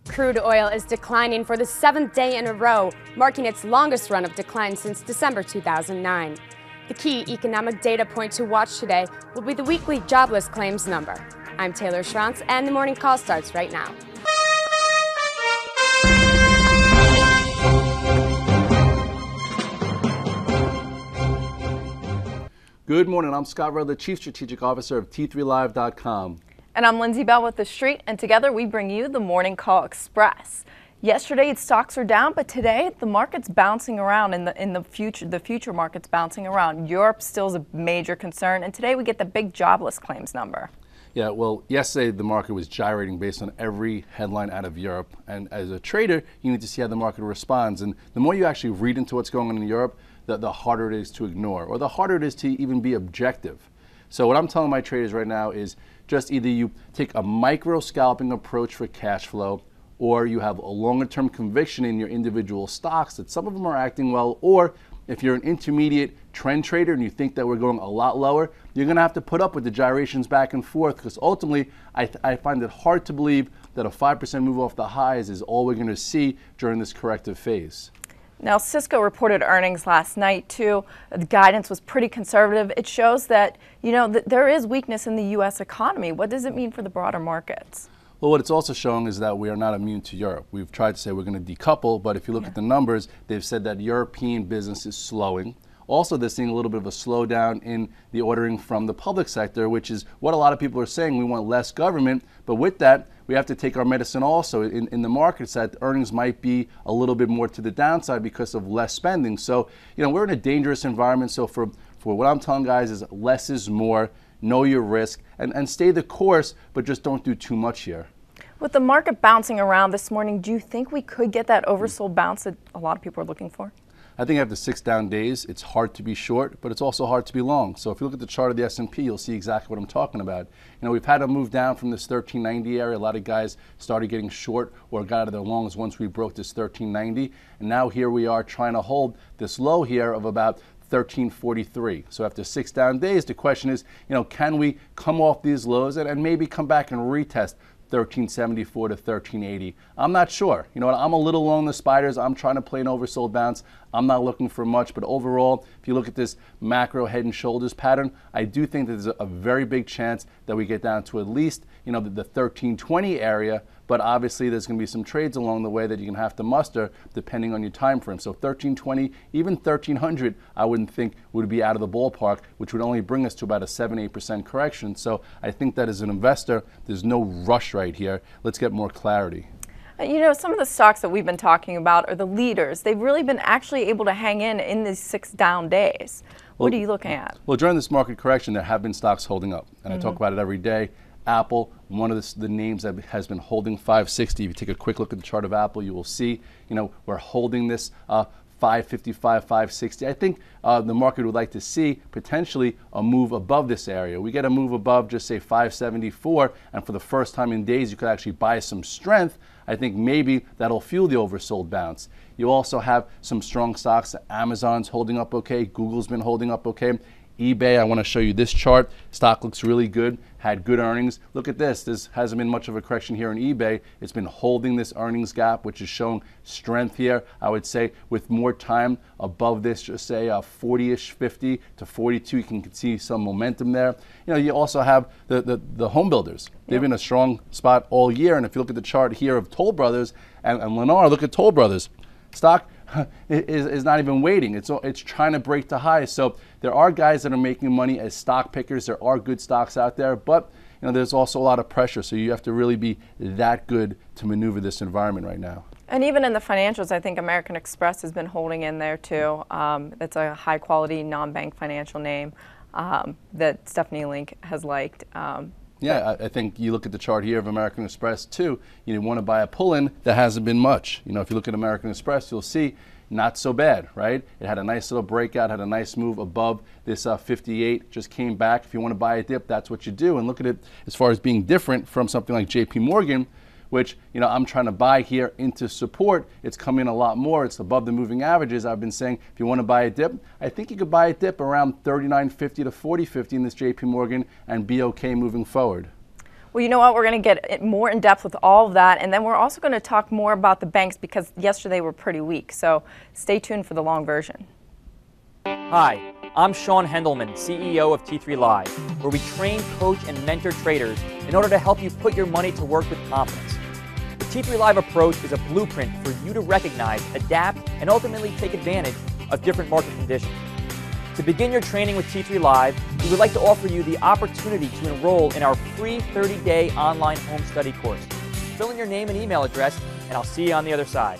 Crude oil is declining for the 7th day in a row, marking its longest run of decline since December 2009. The key economic data point to watch today will be the weekly jobless claims number. I'm Taylor Schranz, and the morning call starts right now. Good morning, I'm Scott Rudd, the Chief Strategic Officer of T3Live.com. And I'm Lindsay Bell with The Street, and together we bring you the Morning Call Express. Yesterday, stocks are down, but today the market's bouncing around. In the future market's bouncing around. Europe still is a major concern, and today we get the big jobless claims number. Yeah, well, yesterday the market was gyrating based on every headline out of Europe, and as a trader, you need to see how the market responds. And the more you actually read into what's going on in Europe, the harder it is to ignore, or the harder it is to even be objective. So what I'm telling my traders right now is just either you take a micro scalping approach for cash flow, or you have a longer term conviction in your individual stocks that some of them are acting well, or if you're an intermediate trend trader and you think that we're going a lot lower, you're going to have to put up with the gyrations back and forth, because ultimately I find it hard to believe that a 5% move off the highs is all we're going to see during this corrective phase. Now, Cisco reported earnings last night, too. The guidance was pretty conservative. It shows that, there is weakness in the U.S. economy. What does it mean for the broader markets? Well, what it's also showing is that we are not immune to Europe. We've tried to say we're going to decouple, but if you look at the numbers, they've said that European business is slowing. Also, they're seeing a little bit of a slowdown in the ordering from the public sector, which is what a lot of people are saying. We want less government, but with that, we have to take our medicine also in the markets that earnings might be a little bit more to the downside because of less spending. So, we're in a dangerous environment. So for what I'm telling guys is less is more, know your risk, and stay the course, but just don't do too much here. With the market bouncing around this morning, do you think we could get that oversold bounce that a lot of people are looking for? I think after 6 down days, it's hard to be short, but it's also hard to be long. So if you look at the chart of the S&P, you'll see exactly what I'm talking about. We've had to move down from this 1390 area. A lot of guys started getting short or got out of their longs once we broke this 1390. And now here we are trying to hold this low here of about 1343. So after 6 down days, the question is, can we come off these lows and maybe come back and retest 1374 to 1380. I'm not sure. I'm a little low on the spiders. I'm trying to play an oversold bounce. I'm not looking for much, but overall, if you look at this macro head and shoulders pattern, I do think that there's a very big chance that we get down to at least, the 1320 area, but obviously there's going to be some trades along the way that you're going to have to muster depending on your time frame. So 1320, even 1300, I wouldn't think would be out of the ballpark, which would only bring us to about a 7-8% correction. So I think that as an investor, there's no rush right here. Let's get more clarity. Some of the stocks that we've been talking about are the leaders. They've really been actually able to hang in these 6 down days. What are you looking at? Well, during this market correction, there have been stocks holding up, and I talk about it every day. Apple, one of the names that has been holding 560. If you take a quick look at the chart of Apple, you will see, we're holding this 555, 560. I think the market would like to see potentially a move above this area. We get a move above, just say 574, and for the first time in days, you could actually buy some strength. I think maybe that'll fuel the oversold bounce. You also have some strong stocks. Amazon's holding up okay. Google's been holding up okay. eBay, I want to show you this chart. Stock looks really good, had good earnings. Look at this. This hasn't been much of a correction here in eBay. It's been holding this earnings gap, which is showing strength here. I would say with more time above this, just say 40-ish, 50 to 42, you can see some momentum there. You also have the home builders. They've been a strong spot all year. And if you look at the chart here of Toll Brothers and Lennar, look at Toll Brothers. Stock is not even waiting. It's trying to break the highs. So there are guys that are making money as stock pickers. There are good stocks out there, but there's also a lot of pressure. So you have to really be that good to maneuver this environment right now. And even in the financials, I think American Express has been holding in there too. It's a high quality non-bank financial name that Stephanie Link has liked. Yeah, I think you look at the chart here of American Express too, you want to buy a pull-in, that hasn't been much. If you look at American Express, you'll see not so bad, right? It had a nice little breakout, had a nice move above this 58, just came back. If you want to buy a dip, that's what you do. And look at it as far as being different from something like JP Morgan, which I'm trying to buy here into support. It's come in a lot more. It's above the moving averages. I've been saying if you want to buy a dip, I think you could buy a dip around 39.50 to 40.50 in this JP Morgan and be okay moving forward. Well, you know what? We're going to get more in depth with all of that, and then we're also going to talk more about the banks because yesterday were pretty weak. So stay tuned for the long version. Hi, I'm Sean Hendelman, CEO of T3 Live, where we train, coach, and mentor traders in order to help you put your money to work with confidence. The T3 Live approach is a blueprint for you to recognize, adapt, and ultimately take advantage of different market conditions. To begin your training with T3 Live, we would like to offer you the opportunity to enroll in our free 30-day online home study course. Fill in your name and email address, and I'll see you on the other side.